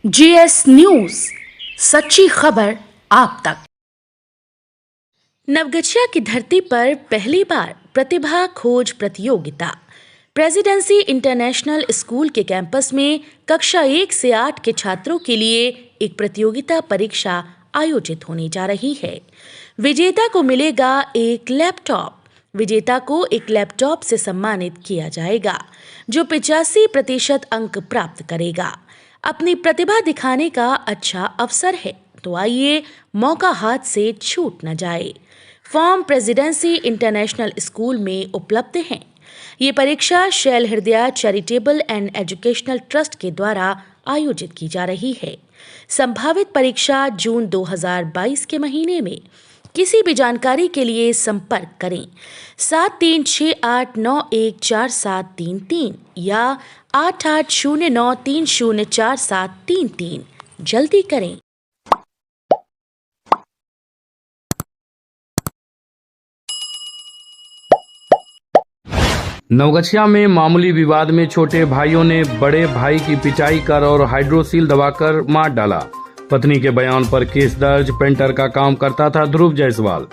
GS news, सच्ची खबर आप तक। नवगछिया की धरती पर पहली बार प्रतिभा खोज प्रतियोगिता। प्रेसिडेंसी इंटरनेशनल स्कूल के कैंपस में कक्षा 1 से 8 के छात्रों के लिए एक प्रतियोगिता परीक्षा आयोजित होने जा रही है। विजेता को मिलेगा एक लैपटॉप। विजेता को एक लैपटॉप से सम्मानित किया जाएगा, जो 85% अंक प्राप्त करेगा। अपनी प्रतिभा दिखाने का अच्छा अवसर है, तो आइए मौका हाथ से छूट न जाए। फॉर्म प्रेसिडेंसी इंटरनेशनल स्कूल में उपलब्ध हैं। ये परीक्षा शैल हृदया चैरिटेबल एंड एजुकेशनल ट्रस्ट के द्वारा आयोजित की जा रही है। संभावित परीक्षा जून 2022 के महीने में। किसी भी जानकारी के लिए संपर्क करें 7368914733 या 8809304733। जल्दी करें। नवगछिया में मामूली विवाद में छोटे भाइयों ने बड़े भाई की पिटाई कर और हाइड्रोसील दबाकर मार डाला। पत्नी के बयान पर केस दर्ज। पेंटर का काम करता था ध्रुव जायसवाल।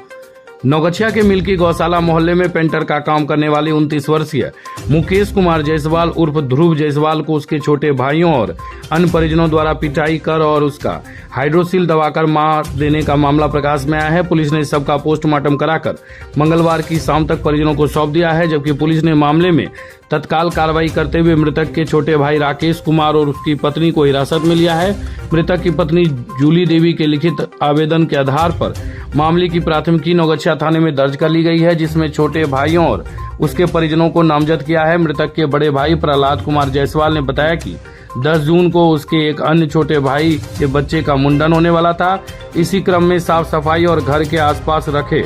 नवगछिया के मिल्की गौशाला मोहल्ले में पेंटर का काम करने वाले 29 वर्षीय मुकेश कुमार जायसवाल उर्फ ध्रुव जायसवाल को उसके छोटे भाइयों और अन्य परिजनों द्वारा पिटाई कर और उसका हाइड्रोसील दबाकर मार देने का मामला प्रकाश में आया है। पुलिस ने सबका पोस्टमार्टम कराकर मंगलवार की शाम तक परिजनों को सौंप दिया है, जबकि पुलिस ने मामले में तत्काल कार्रवाई करते हुए मृतक के छोटे भाई राकेश कुमार और उसकी पत्नी को हिरासत में लिया है। मृतक की पत्नी जूली देवी के लिखित आवेदन के आधार पर मामले की प्राथमिकी नवगछिया थाने में दर्ज कर ली गई है, जिसमें छोटे भाइयों और उसके परिजनों को नामजद किया है। मृतक के बड़े भाई प्रहलाद कुमार जायसवाल ने बताया कि 10 जून को उसके एक अन्य छोटे भाई के बच्चे का मुंडन होने वाला था। इसी क्रम में साफ सफाई और घर के आसपास रखे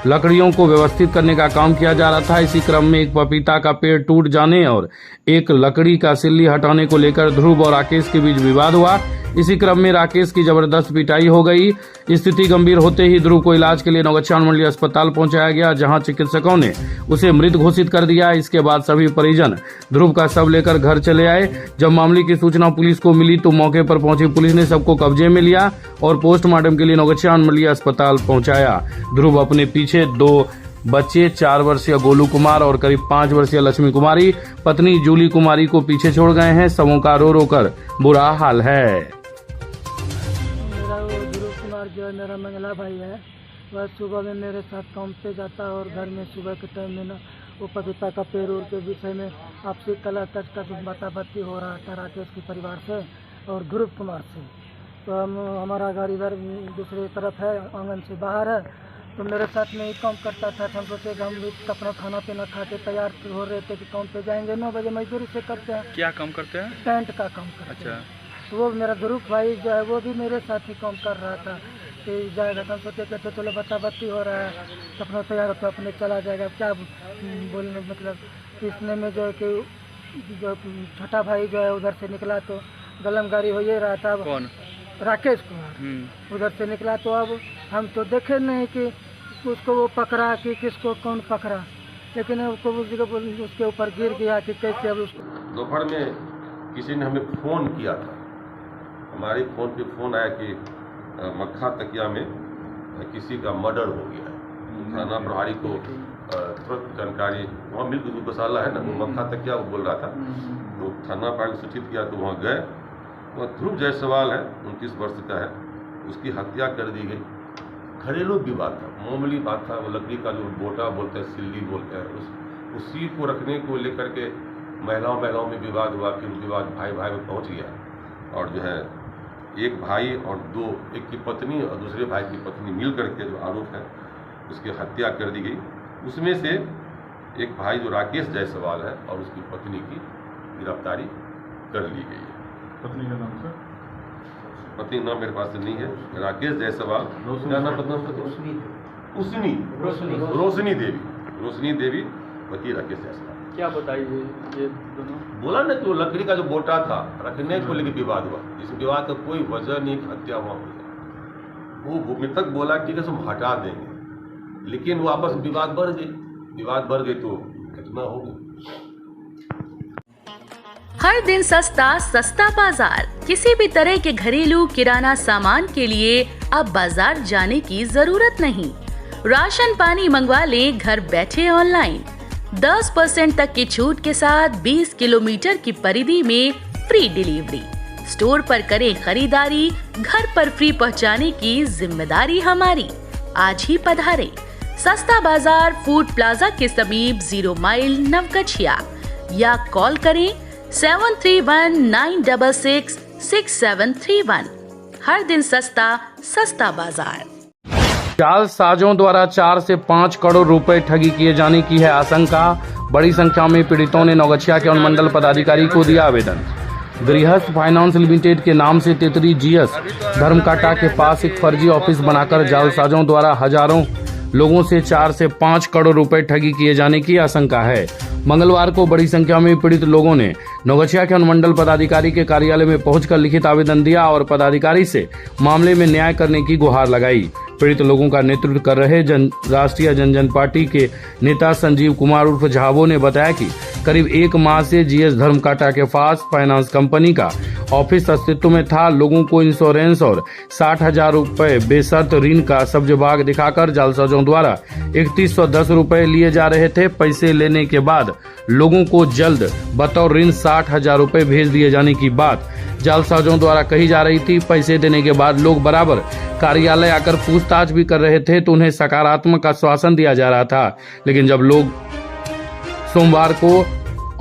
लकड़ियों को व्यवस्थित करने का काम किया जा रहा था। इसी क्रम में एक पपीता का पेड़ टूट जाने और एक लकड़ी का सिल्ली हटाने को लेकर ध्रुव और राकेश के बीच विवाद हुआ। इसी क्रम में राकेश की जबरदस्त पिटाई हो गई। स्थिति गंभीर होते ही ध्रुव को इलाज के लिए नवगछिया अनुमंडलीय अस्पताल पहुंचाया गया, जहां चिकित्सकों ने उसे मृत घोषित कर दिया। इसके बाद सभी परिजन ध्रुव का शव लेकर घर चले आए। जब मामले की सूचना पुलिस को मिली तो मौके पर पहुंची पुलिस ने सबको कब्जे में लिया और पोस्टमार्टम के लिए नवगछिया अनुमंडलीय अस्पताल पहुंचाया। ध्रुव अपने पीछे 2 बच्चे 4 वर्षीय गोलू कुमार और करीब 5 वर्षीय लक्ष्मी कुमारी पत्नी जूली कुमारी को पीछे छोड़ गए हैं। सबों का रो रो कर बुरा हाल है। जो है मेरा मंगला भाई है, वह सुबह में मेरे साथ काम पे जाता है और घर में सुबह के टाइम में ना वो पपीता का पेड़ उड़ के विषय में आपसी कला तक का बाताबाती हो रहा था राकेश के परिवार से और ध्रुव कुमार से। तो हमारा घर इधर दूसरी तरफ है, आंगन से बाहर है, तो मेरे साथ में ही काम करता था। हम सोचे कि हम लोग अपना खाना पीना खा के तैयार हो रहे थे कि काम पे जाएंगे। 9 बजे मजदूरी से करते हैं। क्या काम करते हैं? टेंट का काम करते हैं। अच्छा। तो वो मेरा ध्रुव भाई जो है वो भी मेरे साथ ही काम कर रहा था कि जाएगा। तो हम सोचे कि चलो बाताबाती हो रहा है तो अपना तैयार होकर अपने चला जाएगा। क्या बोलने मतलब इसने में जो है कि जो छोटा भाई जो है उधर से निकला तो गलमगारी हो ही रहा था। कौन? राकेश कुमार उधर से निकला तो अब हम तो देखे नहीं कि उसको वो पकड़ा कि किसको कौन पकड़ा, लेकिन उसके ऊपर गिर गया कि कैसे। अब उसको दोपहर में किसी ने हमें फ़ोन किया था। हमारे फ़ोन पे फ़ोन आया कि मक्खा तकिया में किसी का मर्डर हो गया है। थाना प्रभारी को तुरंत जानकारी, वहाँ मिल्क गौशाला है ना, वो मक्खा तकिया वो बोल रहा था। तो थाना प्रभारी को सूचित किया तो वहाँ गए। वह ध्रुव जायसवाल है, 29 वर्ष का है, उसकी हत्या कर दी गई। घरेलू विवाद था, मामूली बात था। वो लकड़ी का जो बोटा बोलते हैं, सिल्ली बोलते हैं, उसी को रखने को लेकर के महिलाओं में विवाद हुआ। फिर विवाद भाई में पहुँच गया और जो है एक भाई और एक की पत्नी और दूसरे भाई की पत्नी मिल करके जो आरोप है उसकी हत्या कर दी गई। उसमें से एक भाई जो राकेश जायसवाल है और उसकी पत्नी की गिरफ्तारी कर ली गई है। पत्नी का नाम सर? पत्नी नाम मेरे पास नहीं है। राकेश जायसवाल, क्या नाम पत्नी? रोशनी देवी वकील राकेश जायसवाल। क्या बताइए ये दोनों? बोला ना कि वो लकड़ी का जो बोटा था रखने को लेकर विवाद हुआ। इस विवाद का कोई वजह नहीं, हत्या हुआ। वो मृतक बोला ठीक है हम हटा देंगे, लेकिन वो आपस में विवाद बढ़ गई तो घटना हो गई। हर दिन सस्ता सस्ता बाजार। किसी भी तरह के घरेलू किराना सामान के लिए अब बाजार जाने की जरूरत नहीं। राशन पानी मंगवा लें घर बैठे ऑनलाइन। 10% तक की छूट के साथ 20 किलोमीटर की परिधि में फ्री डिलीवरी। स्टोर पर करें खरीदारी, घर पर फ्री पहुंचाने की जिम्मेदारी हमारी। आज ही पधारें सस्ता बाजार फूड प्लाजा के समीप 0 माइल नवगछिया या कॉल करें 7319666731। हर दिन सस्ता सस्ता बाजार। जालसाजों द्वारा 4 से 5 करोड़ रुपए ठगी किए जाने की है आशंका। बड़ी संख्या में पीड़ितों ने नौगछिया के अनुमंडल पदाधिकारी को दिया आवेदन। गृहस्थ फाइनेंस लिमिटेड के नाम से तेतरी जीएस धर्मकाटा के पास एक फर्जी ऑफिस बनाकर जालसाजों द्वारा हजारों लोगों से 4 से 5 करोड़ रुपए ठगी किए जाने की आशंका है। मंगलवार को बड़ी संख्या में पीड़ित लोगों ने नौगछिया के अनुमंडल पदाधिकारी के कार्यालय में पहुंचकर लिखित आवेदन दिया और पदाधिकारी से मामले में न्याय करने की गुहार लगाई। पीड़ित लोगों का नेतृत्व कर रहे राष्ट्रीय जनजन पार्टी के नेता संजीव कुमार उर्फ झाबो ने बताया कि करीब 1 माह से जीएस धर्मकाटा के पास फाइनेंस कंपनी का ऑफिस अस्तित्व में था। लोगों को इंश्योरेंस और 60,000 रुपए बेशर्त ऋण का सब्जबाग दिखाकर जालसाजों द्वारा 3110 रुपए लिए जा रहे थे। पैसे लेने के बाद लोगों को जल्द बतौर ऋण 60,000 रुपए भेज दिए जाने की बात जालसाजों द्वारा कही जा रही थी। पैसे देने के बाद लोग बराबर कार्यालय आकर पूछताछ भी कर रहे थे तो उन्हें सकारात्मक आश्वासन दिया जा रहा था, लेकिन जब लोग सोमवार को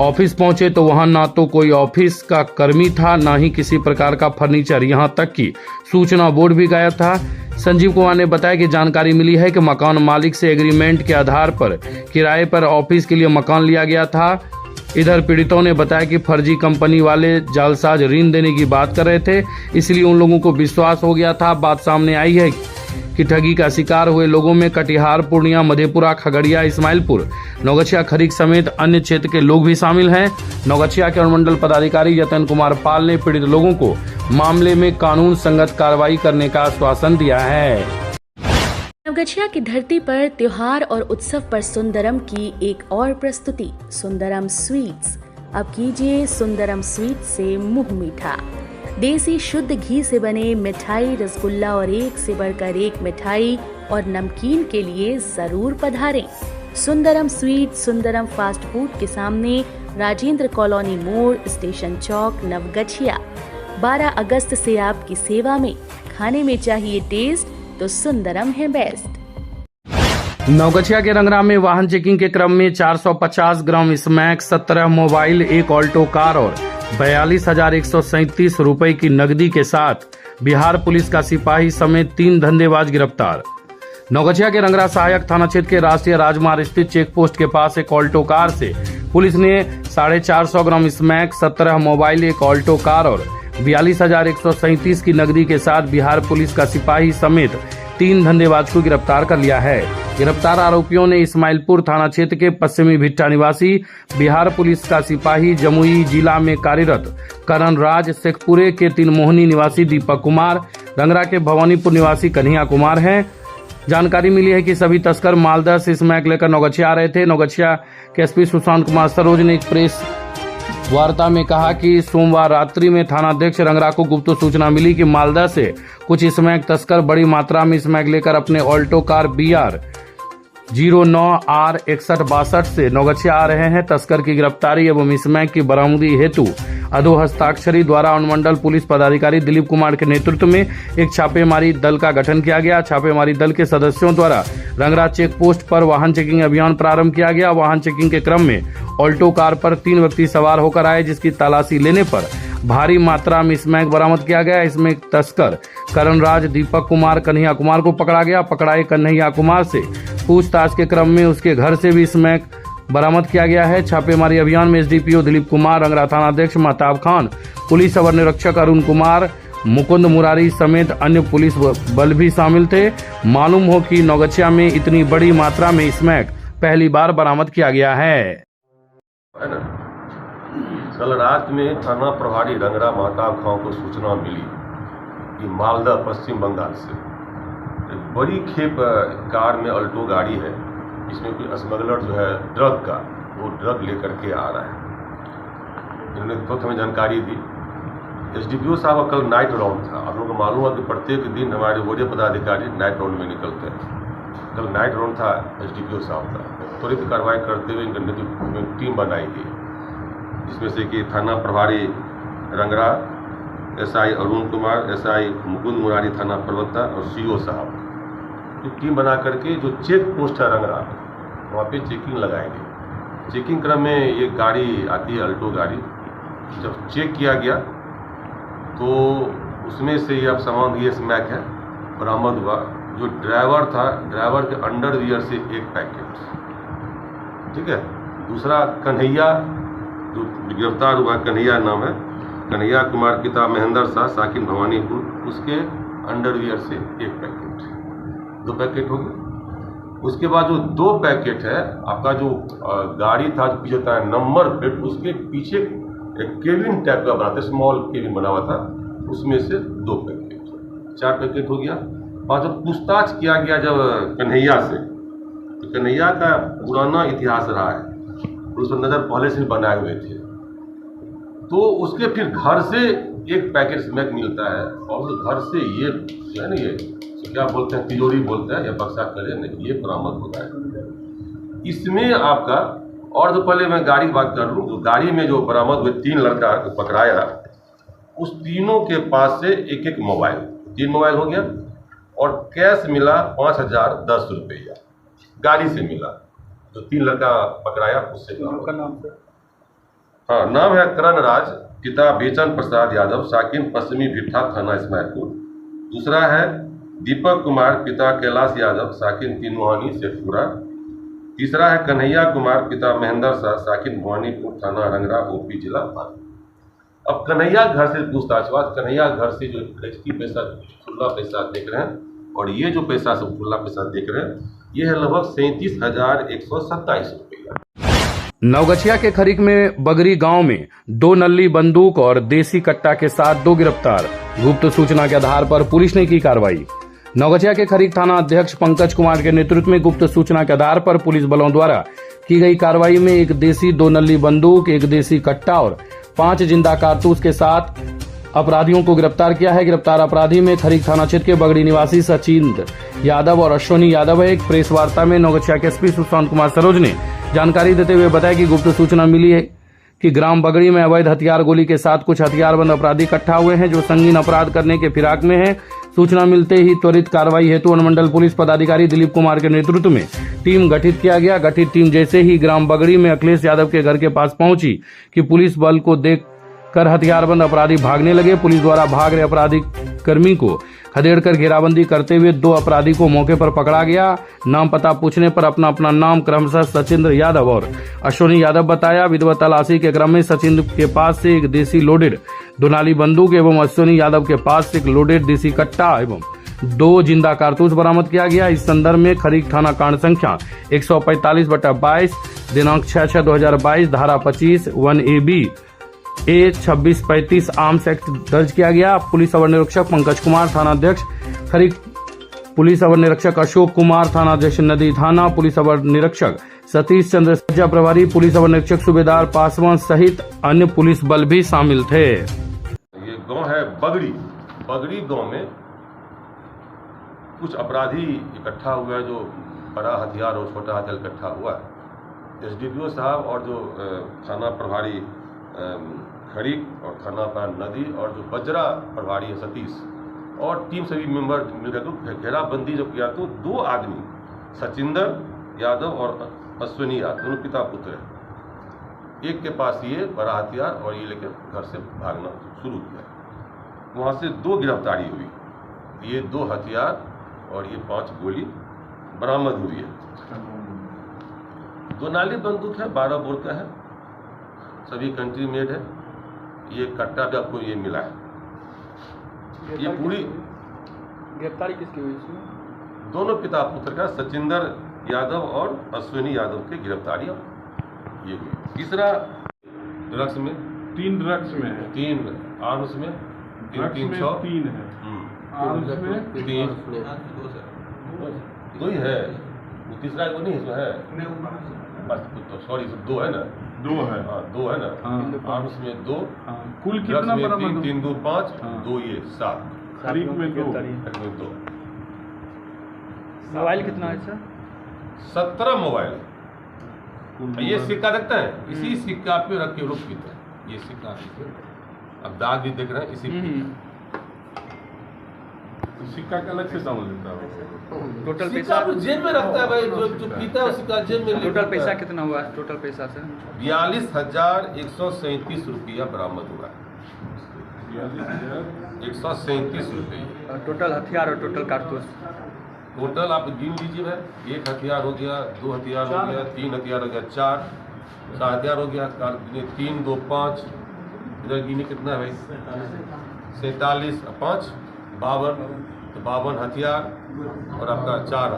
ऑफिस पहुंचे तो वहां ना तो कोई ऑफिस का कर्मी था, ना ही किसी प्रकार का फर्नीचर, यहां तक कि सूचना बोर्ड भी गायब था। संजीव कुमार ने बताया कि जानकारी मिली है कि मकान मालिक से एग्रीमेंट के आधार पर किराए पर ऑफिस के लिए मकान लिया गया था। इधर पीड़ितों ने बताया कि फर्जी कंपनी वाले जालसाज ऋण देने की बात कर रहे थे, इसलिए उन लोगों को विश्वास हो गया था। बात सामने आई है कि ठगी का शिकार हुए लोगों में कटिहार, पूर्णिया, मधेपुरा, खगड़िया, इस्माइलपुर, नौगछिया, खरीक समेत अन्य क्षेत्र के लोग भी शामिल हैं। नौगछिया के अनुमंडल पदाधिकारी यतन कुमार पाल ने पीड़ित लोगों को मामले में कानून संगत कार्रवाई करने का आश्वासन दिया है। नवगछिया की धरती पर त्योहार और उत्सव पर सुंदरम की एक और प्रस्तुति, सुंदरम स्वीट्स। अब कीजिए सुंदरम स्वीट्स से मुंह मीठा। देसी शुद्ध घी से बने मिठाई, रसगुल्ला और एक से बढ़कर एक मिठाई और नमकीन के लिए जरूर पधारें। Sundaram sweet Sundaram fast food के सामने, राजेंद्र कॉलोनी मोड़, स्टेशन चौक, नवगछिया। 12 अगस्त से आपकी सेवा में। खाने में चाहिए टेस्ट तो सुंदरम है बेस्ट। नौगछिया के रंगरा में वाहन चेकिंग के क्रम में 450 ग्राम स्मैक, 17 मोबाइल, एक ऑल्टो कार और 42,137 रुपए की नकदी के साथ बिहार पुलिस का सिपाही समेत 3 धंधेबाज गिरफ्तार। नौगछिया के रंगरा सहायक थाना क्षेत्र के राष्ट्रीय राजमार्ग स्थित चेक पोस्ट के पास एक ऑल्टो कार से पुलिस ने 450 ग्राम स्मैक, 17 मोबाइल, एक ऑल्टो कार और 42,137 की नकदी के साथ बिहार पुलिस का सिपाही समेत 3 धंधेबाज को गिरफ्तार कर लिया है। गिरफ्तार आरोपियों ने इस्माइलपुर थाना क्षेत्र के पश्चिमी भिट्टा निवासी, बिहार पुलिस का सिपाही जमुई जिला में कार्यरत करण राज, शेखपुरे के 3 मोहनी निवासी दीपक कुमार, रंगरा के भवानीपुर निवासी कन्हैया कुमार हैं। जानकारी मिली है कि सभी तस्कर मालदह से स्मैक लेकर नौगछिया आ रहे थे। नौगछिया के एसपी सुशांत कुमार सरोज ने एक प्रेस वार्ता में कहा कि सोमवार रात्रि में थानाध्यक्ष रंगरा को गुप्त सूचना मिली कि मालदह से कुछ स्मैक तस्कर बड़ी मात्रा में स्मैक लेकर अपने ऑल्टो कार BR 09R6162 से नौगछिया आ रहे हैं। तस्कर की गिरफ्तारी एवं स्मैक की बरामदी हेतु अधो हस्ताक्षरी द्वारा अनुमंडल पुलिस पदाधिकारी दिलीप कुमार के नेतृत्व में एक छापेमारी दल का गठन किया गया। छापेमारी दल के सदस्यों द्वारा रंगरा चेक पोस्ट पर वाहन चेकिंग अभियान प्रारंभ किया गया। वाहन चेकिंग के क्रम में ऑल्टो कार पर 3 व्यक्ति सवार होकर आए, जिसकी तलाशी लेने पर भारी मात्रा में स्मैक बरामद किया गया। इसमें तस्कर करण राज, दीपक कुमार, कन्हैया कुमार को पकड़ा गया। पकड़ाए कन्हैया कुमार से पूछताछ के क्रम में उसके घर से भी स्मैक बरामद किया गया है। छापेमारी अभियान में एसडीपीओ दिलीप कुमार, रंगरा थानाध्यक्ष महताब खान, पुलिस अवर निरीक्षक अरुण कुमार, मुकुंद मुरारी समेत अन्य पुलिस बल भी शामिल थे। मालूम हो कि नौगछिया में इतनी बड़ी मात्रा में स्मैक पहली बार बरामद किया गया है। कल रात में थाना प्रभारी रंगरा महताब खां को सूचना मिली कि मालदा पश्चिम बंगाल से एक बड़ी खेप कार में अल्टो गाड़ी है, इसमें कोई स्मगलर जो है ड्रग का, वो ड्रग लेकर के आ रहा है। इन्होंने तुरंत हमें जानकारी दी। SDPO साहब का कल नाइट राउंड था। आप लोगों को मालूम है कि प्रत्येक दिन हमारे वरीय पदाधिकारी नाइट राउंड में निकलते हैं। कल नाइट राउंड था SDPO साहब का। त्वरित कार्रवाई करते हुए इनके नेतृत्व में टीम बनाई गई, जिसमें से कि थाना प्रभारी रंगरा, SI अरुण कुमार, SI मुकुंद मुरारी थाना प्रवक्ता और CO साहब की टीम बना करके जो चेक पोस्ट है रंगरा, वहाँ पे चेकिंग लगाएंगे। चेकिंग क्रम में ये गाड़ी आती है, अल्टो गाड़ी। जब चेक किया गया तो उसमें से ये अब सामान ये स्मैक है बरामद हुआ। जो ड्राइवर था, ड्राइवर के अंडरवियर से 1 पैकेट, ठीक है। दूसरा कन्हैया, जो गिरफ्तार हुआ, कन्हैया नाम है, कन्हैया कुमार पिता महेंद्र शाह, साकिन भवानीपुर, उसके अंडरवियर से 1 पैकेट, 2 पैकेट हो गए। उसके बाद जो 2 पैकेट है आपका, जो गाड़ी था जो पीछे था नंबर प्लेट, उसके पीछे एक केबिन टाइप का बना था, स्मॉल केबिन बना हुआ था, उसमें से 2 पैकेट, 4 पैकेट हो गया। और जब पूछताछ किया गया जब कन्हैया से, तो कन्हैया का पुराना इतिहास रहा है, उस नज़र पहले से बनाए हुए थे, तो उसके फिर घर से 1 पैकेट स्मैक मिलता है। और उस घर से ये जो है ना, ये क्या बोलते हैं, तिजोरी बोलते हैं या बक्सा करे नहीं, ये बरामद होता है। इसमें आपका, और जो पहले मैं गाड़ी की बात कर लूँ, तो गाड़ी में जो बरामद हुए 3 लड़का को पकड़ाया, उस तीनों के पास से 1-1 मोबाइल, 3 मोबाइल हो गया। और कैश मिला 5010 रुपया गाड़ी से मिला, जो 3 लड़का पकड़ाया उससे। उनका नाम सर? हाँ, नाम है करण राज, पिता बेचन प्रसाद यादव, साकिन पश्चिमी भिट्ठा थाना इस्माइलपुर। दूसरा है दीपक कुमार, पिता कैलाश यादव, साकिन तीनमुहानी शेखपुरा। तीसरा है कन्हैया कुमार, पिता महेंद्र शाह, साकिन भवानीपुर थाना रंगरा, OP जिला पाली। अब कन्हैया घर से पूछताछ हुआ। कन्हैया घर से जो रजकी पैसा, खुला पैसा देख रहे हैं, और ये जो पैसा सब खुला पैसा देख रहे हैं, ये है लगभग 37,127 रुपया। नवगछिया के खरीक में बगरी गांव में 2 नल्ली बंदूक और देसी कट्टा के साथ 2 गिरफ्तार। गुप्त सूचना के आधार पर पुलिस ने की कार्रवाई। नवगछिया के खरीक थाना अध्यक्ष पंकज कुमार के नेतृत्व में गुप्त सूचना के आधार पर पुलिस बलों द्वारा की गई कार्रवाई में 1 देसी 2 नल्ली बंदूक, 1 देसी कट्टा और 5 जिंदा कारतूस के साथ अपराधियों को गिरफ्तार किया है। गिरफ्तार अपराधी में खरीक थाना क्षेत्र के बगड़ी निवासी सचिन यादव और अश्वनी यादव है। एक प्रेस वार्ता में नवगछिया के SP सुशांत कुमार सरोज ने जानकारी देते हुए बताया कि गुप्त सूचना मिली है कि ग्राम बगड़ी में अवैध हथियार गोली के साथ कुछ हथियारबंद अपराधी इकट्ठा हुए हैं, जो संगीन अपराध करने के फिराक में हैं। सूचना मिलते ही त्वरित कार्रवाई हेतु अनुमंडल पुलिस पदाधिकारी दिलीप कुमार के नेतृत्व में टीम गठित किया गया। गठित टीम जैसे ही ग्राम बगड़ी में अखिलेश यादव के घर के पास पहुंची कि पुलिस बल को देख कर हथियारबंद अपराधी भागने लगे। पुलिस द्वारा भाग रहे अपराधी कर्मी को खदेड़कर घेराबंदी करते हुए 2 अपराधी को मौके पर पकड़ा गया। नाम पता पूछने पर अपना अपना नाम क्रमशः सचिंद्र यादव और अश्वनी यादव बताया। विधिवत तलाशी के क्रम में सचिंद्र के पास से 1 देसी लोडेड दुनाली बंदूक एवं अश्वनी यादव के पास से 1 लोडेड देसी कट्टा एवं 2 जिंदा कारतूस बरामद किया गया। इस संदर्भ में खरीक थाना कांड संख्या 145/22 दिनांक 6/6/2022 धारा 25 1AB A2635 आर्म्स एक्ट दर्ज किया गया। पुलिस अवर निरीक्षक पंकज कुमार, थाना अध्यक्ष खरीक, पुलिस अवर निरीक्षक अशोक कुमार, थाना अध्यक्ष नदी थाना, पुलिस अवर निरीक्षक सतीश चंद्र सज्जा प्रभारी, पुलिस अवर निरीक्षक सूबेदार पासवान सहित अन्य पुलिस बल भी शामिल थे। ये गांव है बगड़ी। बगड़ी गांव में कुछ अपराधी इकट्ठा हुआ है, जो बड़ा हथियार और छोटा हथियार इकट्ठा हुआ है। SDPO साहब और जो थाना प्रभारी खरीक और थाना पर नदी और जो बजरा प्रभारी है सतीश और टीम सभी मेंबर मिलकर घेराबंदी जब किया, तो 2 आदमी सचिंदर यादव और अश्वनी यादव, दोनों पिता पुत्र हैं। एक के पास ये बड़ा हथियार और ये लेकर घर से भागना शुरू किया। वहाँ से 2 गिरफ्तारी हुई, ये 2 हथियार और ये 5 गोली बरामद हुई है। 2 नाली बंदूक है, 12 बोर का है, सभी कंट्री मेड है। ये कट्टा भी आपको ये मिला है। ये पूरी गिरफ्तारी किसकी हुई इसमें? दोनों पिता पुत्र का, सचिंदर यादव और अश्विनी यादव की गिरफ्तारी ये हुई। तीसरा ड्रग्स में 3 ड्रग्स में है, 3 आर्म्स में 3 6 3 है, आर्म्स में 3 2 ही है। तीसरा वो नहीं इसमें है, सॉरी दो है ना, 2 है। हाँ 2 है ना, हाँ। आर्म्स में 2, हाँ, कुल ड्रग्स कितना में बरामद 3, 3, 2, 5, हाँ। 2 ये 7, खरीद में 2। खरीद में 2। मोबाइल कितना है सर? 17 मोबाइल। कुल ये सिक्का देखते हैं, इसी सिक्का पे रख के लोग पीते हैं। ये सिक्का अब दाग भी देख रहे हैं, इसी पे पीते हैं। तो सिक्का का अलग से दाम लेता है। टोटल सिक्का पैसा तो जेब में रखता है भाई, जो पीता है सिक्का जेब में टोटल पैसा कितना हुआ? टोटल पैसा सर 42,137 रुपया बरामद हुआ है। 137 रुपये और टोटल हथियार और टोटल कारतूस टोटल आप गिन लीजिए भाई। 1 हथियार हो गया, 2 हथियार हो गया, 3 हथियार हो गया, 4 हथियार हो गया, 3, 2, 5, इधर गिने कितना है भाई? 47, 5, 52, तो 52 हथियार और आपका 4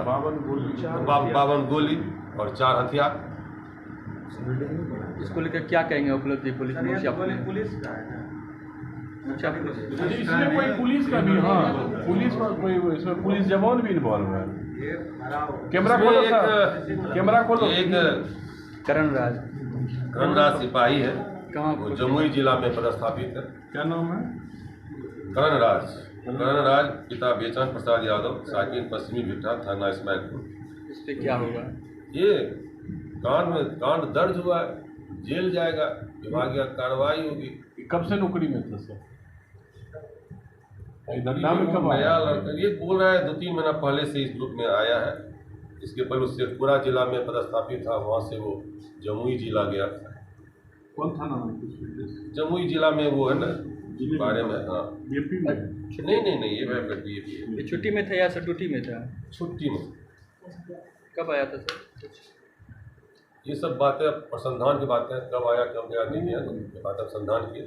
52 गोली और 4 हथियार। इसको लेकर क्या कहेंगे उपलब्धि पुलिस में? इसमें कोई पुलिस का भी, हाँ पुलिस का कोई, इसमें पुलिस जवान भी इन्वॉल्व है। कैमरा खोलो सर, कैमरा खोलो। एक करणराज सिपाही है, कहाँ? वो जमुई जिला में पदस्थापित है। क्या नाम है? करणराज पिता बेचन प्रसाद यादव, साकिन पश्चिमी भिट्टा, थाना इस्माइलपुर। इस पे क्या होगा? ये कांड दर्ज हुआ है, जेल जाएगा, विभागीय कार्रवाई होगी। कब से नौकरी में था सर? धंधा में कब नया आया? लड़का ये बोल रहा है 2-3 महीना पहले से इस ग्रुप में आया है। इसके पहले उससे पूरा जिला में पदस्थापित था, वहाँ से वो जमुई जिला गया। कौन थाना में? जमुई जिला में वो है ना बारे में, हाँ यूपी में। नहीं ये मैं ये छुट्टी में था या सर ड्यूटी में था? छुट्टी में। कब आया था सर? ये सब बातें अनुसंधान की बातें, कब आया कब गया नहीं गया, तो ये बात अनुसंधान की।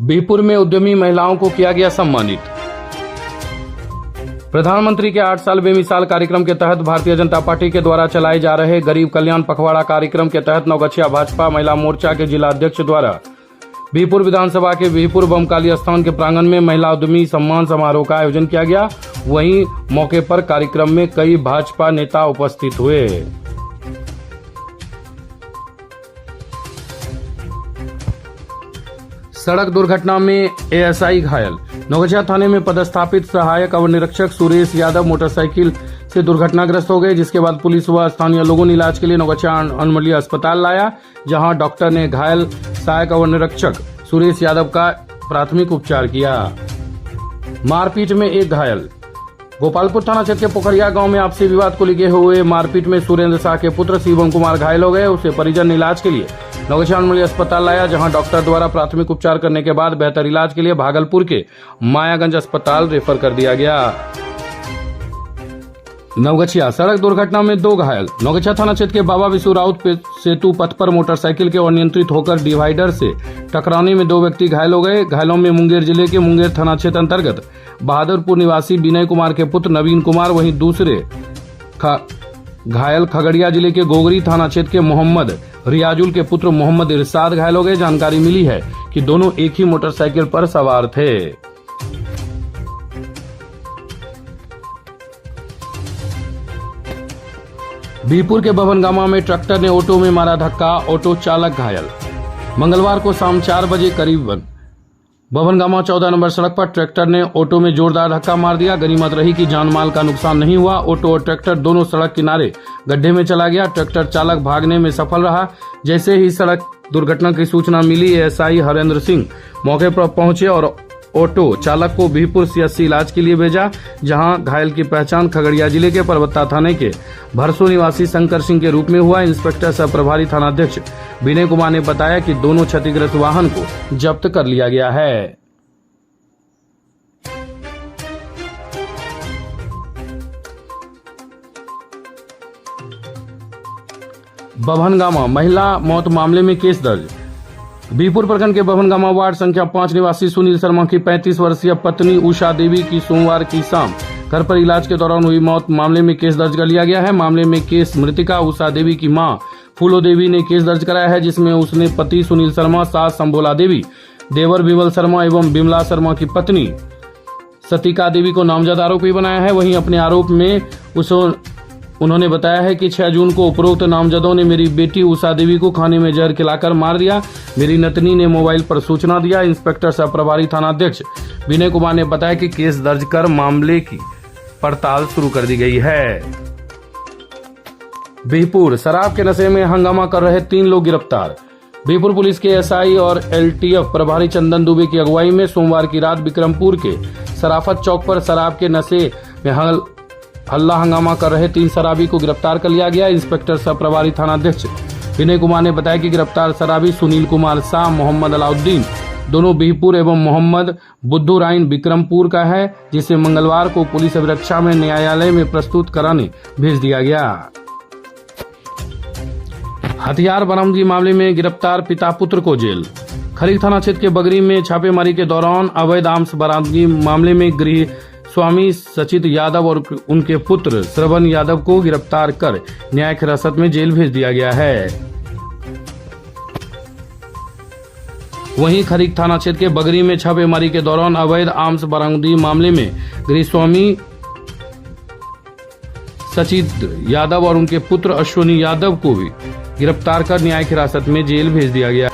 बीरपुर में उद्यमी महिलाओं को किया गया सम्मानित। प्रधानमंत्री के 8 साल बेमिसाल कार्यक्रम के तहत भारतीय जनता पार्टी के द्वारा चलाए जा रहे गरीब कल्याण पखवाड़ा कार्यक्रम के तहत नवगछिया भाजपा महिला मोर्चा के जिला अध्यक्ष द्वारा बीरपुर विधानसभा के बीरपुर बमकाली स्थान के प्रांगण में महिला उद्यमी सम्मान समारोह का आयोजन किया गया। वहीं मौके पर कार्यक्रम में कई भाजपा नेता उपस्थित हुए। सड़क दुर्घटना में एएसआई घायल। नवगछिया थाने में पदस्थापित सहायक अवर निरीक्षक सुरेश यादव मोटरसाइकिल से दुर्घटनाग्रस्त हो गए, जिसके बाद पुलिस व स्थानीय लोगों ने इलाज के लिए नवगछिया अनुमंडलीय अस्पताल लाया, जहां डॉक्टर ने घायल सहायक अवर निरीक्षक सुरेश यादव का प्राथमिक उपचार किया। मारपीट में एक घायल। गोपालपुर थाना क्षेत्र के पोखरिया गांव में आपसी विवाद को लेकर हुए मारपीट में सुरेंद्र शाह के पुत्र शिवम कुमार घायल हो गए। उसे परिजन ने इलाज के लिए नवगछिया अनुमंडलीय अस्पताल लाया, जहां डॉक्टर द्वारा प्राथमिक उपचार करने के बाद बेहतर इलाज के लिए भागलपुर के मायागंज अस्पताल रेफर कर दिया गया। नवगछिया सड़क दुर्घटना में 2 घायल। नवगछिया थाना क्षेत्र के बाबा विशु राउत सेतु पथ पर मोटरसाइकिल के अनियंत्रित होकर डिवाइडर से टकराने में 2 व्यक्ति घायल हो गए। घायलों में मुंगेर जिले के मुंगेर थाना क्षेत्र अंतर्गत बहादुरपुर निवासी विनय कुमार के पुत्र नवीन कुमार, वहीं दूसरे घायल खगड़िया जिले के गोगरी थाना क्षेत्र के मोहम्मद रियाजुल के पुत्र मोहम्मद इरशाद घायल हो गए। जानकारी मिली है कि दोनों एक ही मोटरसाइकिल पर सवार थे। बीरपुर के बभनगामा में ट्रैक्टर ने ऑटो में मारा धक्का, ऑटो चालक घायल। मंगलवार को शाम 4 बजे करीब बभनगामा 14 नंबर सड़क पर ट्रैक्टर ने ऑटो में जोरदार धक्का मार दिया। गनीमत रही कि जान माल का नुकसान नहीं हुआ। ऑटो और ट्रैक्टर दोनों सड़क किनारे गड्ढे में चला गया। ट्रैक्टर चालक भागने में सफल रहा। जैसे ही सड़क दुर्घटना की सूचना मिली, एएसआई हरेंद्र सिंह मौके पर पहुंचे और ऑटो चालक को बीरपुर सीएचसी इलाज के लिए भेजा, जहां घायल की पहचान खगड़िया जिले के परबत्ता थाने के भरसो निवासी शंकर सिंह के रूप में हुआ। इंस्पेक्टर सह प्रभारी थानाध्यक्ष विनय कुमार ने बताया कि दोनों क्षतिग्रस्त वाहन को जब्त कर लिया गया है। बभनगामा महिला मौत मामले में केस दर्ज। बीरपुर प्रखंड के बभनगामा वार्ड संख्या 5 निवासी सुनील शर्मा की 35 वर्षीय पत्नी उषा देवी की सोमवार की शाम घर पर इलाज के दौरान हुई मौत मामले में केस दर्ज कर लिया गया है। मामले में केस मृतिका उषा देवी की मां फूलो देवी ने केस दर्ज कराया है, जिसमें उसने पति सुनील शर्मा, सास संभोला देवी, देवर विमल शर्मा एवं बिमला शर्मा की पत्नी सतिका देवी को नामजद आरोपी बनाया है। वहीं अपने आरोप में उन्होंने बताया है कि 6 जून को उपरोक्त नामजदों ने मेरी बेटी उषा देवी को खाने में जहर खिलाकर मार दिया। मेरी नतनी ने मोबाइल पर सूचना दिया। इंस्पेक्टर सह प्रभारी थानाध्यक्ष विनय कुमार ने बताया कि केस दर्ज कर मामले की पड़ताल शुरू कर दी गई है। बिहपुर, शराब के नशे में हंगामा कर रहे 3 लोग गिरफ्तार। बिहपुर पुलिस के एसआई और एलटीएफ प्रभारी चंदन दुबे की अगुवाई में सोमवार की रात बिक्रमपुर के सराफत चौक पर शराब के नशे में हल्ला हंगामा कर रहे 3 शराबी को गिरफ्तार कर लिया गया। इंस्पेक्टर सह प्रभारी थानाध्यक्ष विनय कुमार ने बताया कि गिरफ्तार शराबी सुनील कुमार शाह, मोहम्मद अलाउद्दीन, दोनों बिहपुर एवं मोहम्मद बुद्धू राइन बिक्रमपुर का है, जिसे मंगलवार को पुलिस अभिरक्षा में न्यायालय में प्रस्तुत कराने भेज दिया गया। हथियार बरामदगी मामले में गिरफ्तार पिता पुत्र को जेल। खरीक थाना क्षेत्र के बगरी में छापेमारी के दौरान अवैध आर्म्स बरामदगी मामले में गृह स्वामी सचित यादव और उनके पुत्र श्रवण यादव को गिरफ्तार कर न्यायिक हिरासत में जेल भेज दिया गया है। वहीं खरीक थाना क्षेत्र के बगरी में छापेमारी के दौरान अवैध आर्म्स बरामदगी मामले में गृह स्वामी सचित यादव और उनके पुत्र अश्विनी यादव को भी गिरफ्तार कर न्यायिक हिरासत में जेल भेज दिया गया।